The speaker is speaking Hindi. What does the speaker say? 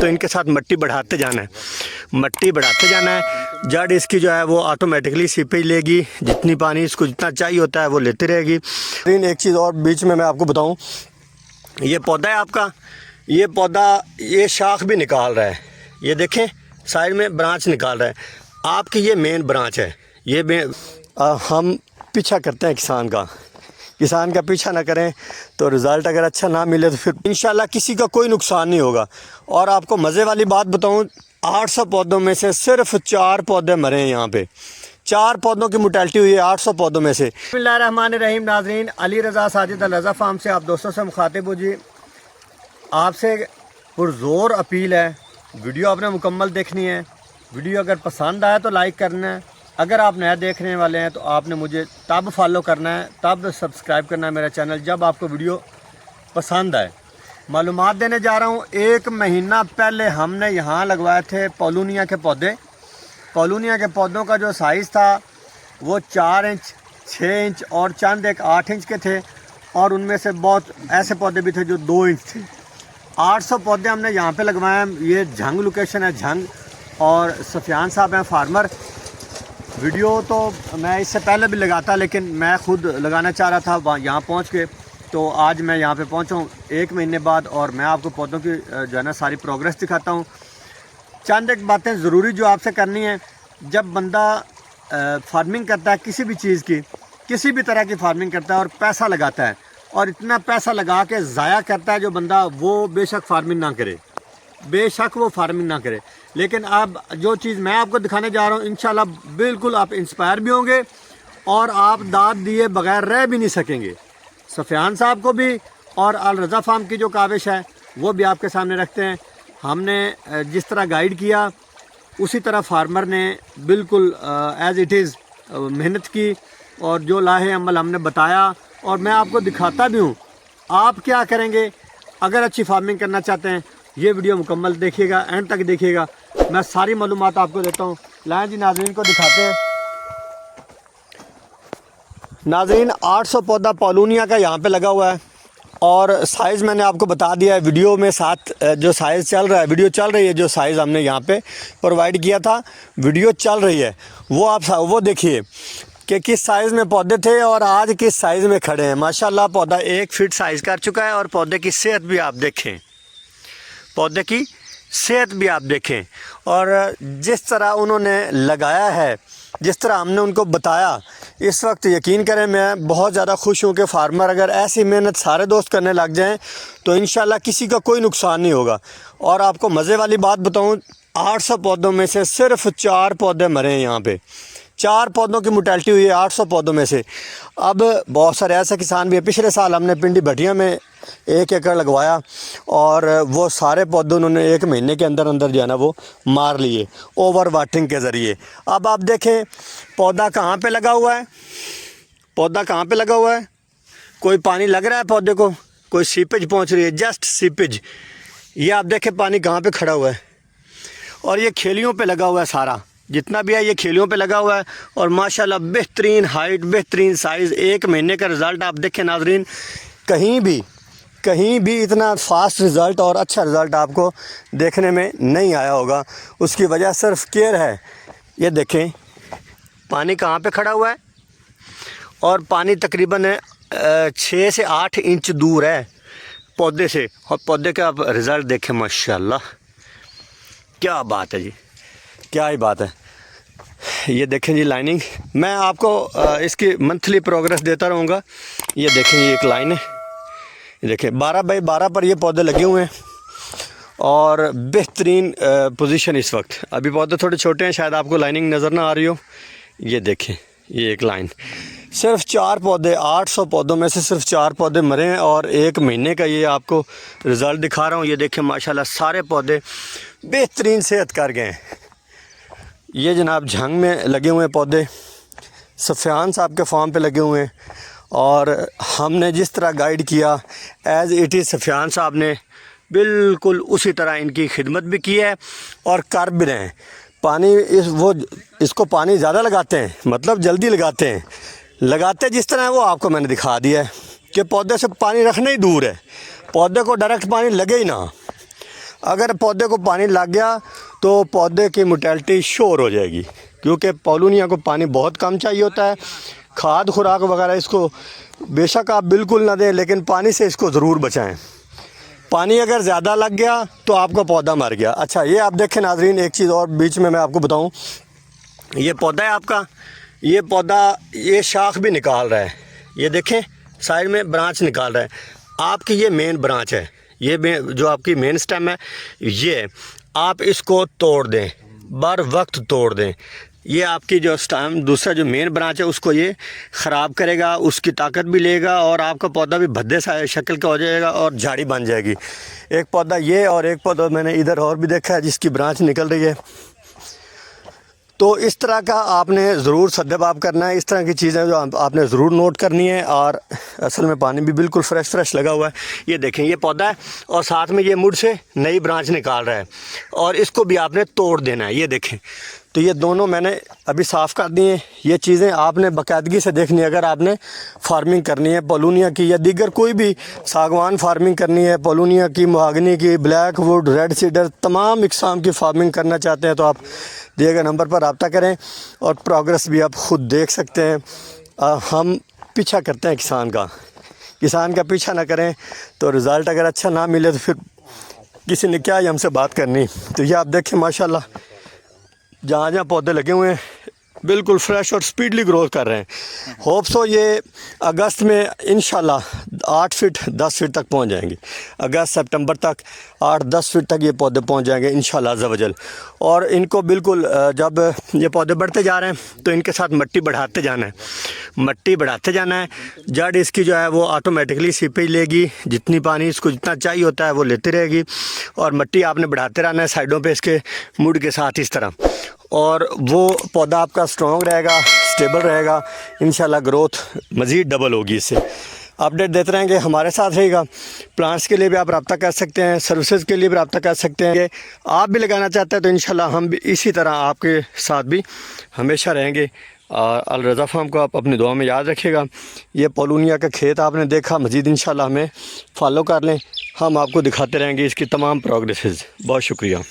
तो इनके साथ मट्टी बढ़ाते जाना है, मट्टी बढ़ाते जाना है। जड़ इसकी जो है वो ऑटोमेटिकली सीपेज लेगी, जितनी पानी इसको जितना चाहिए होता है वो लेती रहेगी। लेकिन एक चीज़ और बीच में मैं आपको बताऊं, ये पौधा है आपका, ये पौधा ये शाख भी निकाल रहा है, ये देखें साइड में ब्रांच निकाल रहा है आपकी, ये मेन ब्रांच है। ये हम पीछा करते हैं किसान का पीछा ना करें तो रिज़ल्ट अगर अच्छा ना मिले तो फिर इंशाल्लाह किसी का कोई नुकसान नहीं होगा। और आपको मज़े वाली बात बताऊं, 800 पौधों में से सिर्फ 4 पौधे मरे हैं यहाँ पे, 4 पौधों की मोर्टेलिटी हुई है 800 पौधों में से। बिस्मिल्लाहिर्रहमानिर्रहीम। नाज़रीन, अली रज़ा साजिद अल रज़ा फार्म से आप दोस्तों से मुखातिब हो जी। आपसे पुरज़ोर अपील है, वीडियो आपने मुकम्मल देखनी है। वीडियो अगर पसंद आए तो लाइक करना है, अगर आप नया देखने वाले हैं तो आपने मुझे तब फॉलो करना है, तब सब्सक्राइब करना है मेरा चैनल जब आपको वीडियो पसंद आए। मालूमात देने जा रहा हूँ, 1 महीना पहले हमने यहाँ लगवाए थे पॉलूनिया के पौधे। पॉलूनिया के पौधों का जो साइज़ था वो 4 इंच, 6 इंच और चंद एक 8 इंच के थे, और उनमें से बहुत ऐसे पौधे भी थे जो 2 इंच थे। 800 पौधे हमने यहाँ पे लगवाए हैं। ये झंग लोकेशन है, झंग, और सफियान साहब हैं फार्मर। वीडियो तो मैं इससे पहले भी लगाता, लेकिन मैं ख़ुद लगाना चाह रहा था यहाँ पहुँच के, तो आज मैं यहाँ पे पहुँचा हूँ 1 महीने बाद, और मैं आपको पौधों की जो है ना सारी प्रोग्रेस दिखाता हूँ। चंद एक बातें ज़रूरी जो आपसे करनी है, जब बंदा फार्मिंग करता है किसी भी चीज़ की, किसी भी तरह की फार्मिंग करता है और पैसा लगाता है, और इतना पैसा लगा के ज़ाया करता है जो बंदा, वो बेशक फार्मिंग ना करे, बेशक वो फार्मिंग ना करे। लेकिन अब जो चीज़ मैं आपको दिखाने जा रहा हूँ, इंशाल्लाह बिल्कुल आप इंस्पायर भी होंगे और आप दाद दिए बगैर रह भी नहीं सकेंगे। सफियान साहब को भी और अल रज़ा फार्म की जो काविश है वो भी आपके सामने रखते हैं। हमने जिस तरह गाइड किया उसी तरह फार्मर ने बिल्कुल एज़ इट इज़ मेहनत की, और जो लाहे अमल हमने बताया और मैं आपको दिखाता भी हूँ। आप क्या करेंगे अगर अच्छी फार्मिंग करना चाहते हैं, ये वीडियो मुकम्मल देखिएगा, एंड तक देखिएगा, मैं सारी मालूमात आपको देता हूँ। लाएं जी, नाज़रीन को दिखाते हैं। नाज़रीन, 800 पौधा पॉलूनिया का यहाँ पे लगा हुआ है, और साइज़ मैंने आपको बता दिया है वीडियो में, साथ जो साइज़ चल रहा है, वीडियो चल रही है, जो साइज़ हमने यहाँ पे प्रोवाइड किया था, वीडियो चल रही है, वो आप वो देखिए कि किस साइज़ में पौधे थे और आज किस साइज़ में खड़े हैं। माशाल्लाह पौधा 1 फीट साइज़ कर चुका है, और पौधे की सेहत भी आप देखें, पौधे की सेहत भी आप देखें, और जिस तरह उन्होंने लगाया है, जिस तरह हमने उनको बताया, इस वक्त यकीन करें मैं बहुत ज़्यादा खुश हूँ कि फार्मर अगर ऐसी मेहनत सारे दोस्त करने लग जाएं तो इंशाल्लाह किसी का कोई नुकसान नहीं होगा। और आपको मज़े वाली बात बताऊँ, 800 पौधों में से सिर्फ 4 पौधे मरे हैं यहाँ पे, 4 पौधों की मोर्टेलिटी हुई है 800 पौधों में से। अब बहुत सारे ऐसे किसान भी हैं, पिछले साल हमने पिंडी भटिया में 1 एकड़ लगवाया, और वो सारे पौधे उन्होंने 1 महीने के अंदर अंदर जो है ना वो मार लिए ओवर वाटरिंग के ज़रिए। अब आप देखें पौधा कहाँ पे लगा हुआ है, पौधा कहाँ पे लगा हुआ है, कोई पानी लग रहा है पौधे को, कोई सीपेज पहुँच रही है, जस्ट सीपेज। ये आप देखें पानी कहाँ पे खड़ा हुआ है, और ये खेलियों पे लगा हुआ है, सारा जितना भी है ये खेलियों पे लगा हुआ है, और माशाल्लाह बेहतरीन हाइट, बेहतरीन साइज़। 1 महीने का रिज़ल्ट आप देखें नाज़रीन, कहीं भी इतना फास्ट रिज़ल्ट और अच्छा रिज़ल्ट आपको देखने में नहीं आया होगा। उसकी वजह सिर्फ केयर है। ये देखें पानी कहाँ पे खड़ा हुआ है, और पानी तकरीबन 6 से 8 इंच दूर है पौधे से, और पौधे का आप रिज़ल्ट देखें, माशाल्लाह क्या बात है जी, क्या ही बात है। ये देखें जी लाइनिंग, मैं आपको इसकी मंथली प्रोग्रेस देता रहूँगा। ये देखें ये एक लाइन है, ये देखें 12 बाई 12 पर ये पौधे लगे हुए हैं, और बेहतरीन पोजीशन इस वक्त। अभी पौधे थोड़े छोटे हैं, शायद आपको लाइनिंग नज़र ना आ रही हो। ये देखें ये एक लाइन, सिर्फ 4 पौधे, 800 पौधों में से सिर्फ 4 पौधे मरे हैं, और 1 महीने का ये आपको रिज़ल्ट दिखा रहा हूँ। ये देखें माशाल्लाह सारे पौधे बेहतरीन सेहत कर गए हैं। ये जनाब झंग में लगे हुए पौधे सफियान साहब के फार्म पे लगे हुए हैं, और हमने जिस तरह गाइड किया एज़ इट इज़ सफियान साहब ने बिल्कुल उसी तरह इनकी खिदमत भी की है, और कर भी रहे हैं। पानी इसको पानी ज़्यादा लगाते हैं, मतलब जल्दी लगाते हैं, लगाते जिस तरह है वो आपको मैंने दिखा दिया है कि पौधे से पानी रखना ही दूर है, पौधे को डायरेक्ट पानी लगे ही ना। अगर पौधे को पानी लग गया तो पौधे की मोर्टेलिटी श्योर हो जाएगी, क्योंकि पॉलूनिया को पानी बहुत कम चाहिए होता है। खाद खुराक वगैरह इसको बेशक आप बिल्कुल ना दें, लेकिन पानी से इसको ज़रूर बचाएं। पानी अगर ज़्यादा लग गया तो आपका पौधा मर गया। अच्छा, ये आप देखें नाजरीन, एक चीज़ और बीच में मैं आपको बताऊं, ये पौधा है आपका, ये पौधा ये शाख भी निकाल रहा है, ये देखें साइड में ब्रांच निकाल रहा है। आपकी ये मेन ब्रांच है, ये जो आपकी मेन स्टेम है, ये आप इसको तोड़ दें, बर वक्त तोड़ दें। ये आपकी जो स्टेम दूसरा जो मेन ब्रांच है उसको ये ख़राब करेगा, उसकी ताकत भी लेगा और आपका पौधा भी भद्दे सा शक्ल का हो जाएगा और झाड़ी बन जाएगी। एक पौधा ये और एक पौधा मैंने इधर और भी देखा है जिसकी ब्रांच निकल रही है। तो इस तरह का आपने ज़रूर सद्देबाब करना है, इस तरह की चीज़ें जो आपने ज़रूर नोट करनी है। और असल में पानी भी बिल्कुल फ्रेश लगा हुआ है। ये देखें, ये पौधा है और साथ में ये मुड़ से नई ब्रांच निकाल रहा है और इसको भी आपने तोड़ देना है। ये देखें, तो ये दोनों मैंने अभी साफ़ कर दिए हैं। ये चीज़ें आपने बाकायदगी से देखनी है अगर आपने फार्मिंग करनी है पॉलूनिया की या दीगर कोई भी सागवान फार्मिंग करनी है, पॉलूनिया की, महागनी की, ब्लैक वुड, रेड सीडर, तमाम इकसाम की फार्मिंग करना चाहते हैं तो आप दिए गए नंबर पर रब्ता करें और प्रोग्रेस भी आप ख़ुद देख सकते हैं। हम पीछा करते हैं किसान का पीछा ना करें तो रिज़ल्ट अगर अच्छा ना मिले तो फिर किसी ने क्या ही हमसे बात करनी। तो ये आप देखें माशाल्लाह जहाँ जहाँ पौधे लगे हुए हैं बिल्कुल फ्रेश और स्पीडली ग्रोथ कर रहे हैं। होप सो ये अगस्त में इंशाल्लाह 8 फीट 10 फीट तक पहुँच जाएंगे। अगस्त सितंबर तक 8-10 फीट तक ये पौधे पहुँच जाएंगे इंशाल्लाह अज़्ज़ा वजल। और इनको बिल्कुल जब ये पौधे बढ़ते जा रहे हैं तो इनके साथ मट्टी बढ़ाते जाना है। जड़ इसकी जो है वो ऑटोमेटिकली सीपेज लेगी, जितनी पानी इसको जितना चाहिए होता है वो लेती रहेगी और मट्टी आपने बढ़ाते रहना है साइडों पे इसके मुड़ के साथ इस तरह, और वो पौधा आपका स्ट्रॉन्ग रहेगा, स्टेबल रहेगा। इंशाल्लाह ग्रोथ मज़ीद डबल होगी। इससे अपडेट देते रहेंगे, हमारे साथ रहेगा। प्लांट्स के लिए भी आप रब्ता कर सकते हैं, सर्विसेज के लिए भी रब्ता कर सकते हैं। आप भी लगाना चाहते हैं तो इंशाल्लाह हम भी इसी तरह आपके साथ भी हमेशा रहेंगे। और अल रज़ा फार्म को आप अपनी दुआ में याद रखिएगा। ये पॉलूनिया का खेत आपने देखा, मज़ीद इंशाल्लाह हमें फॉलो कर लें, हम आपको दिखाते रहेंगे इसकी तमाम प्रोग्रेसेस। बहुत शुक्रिया।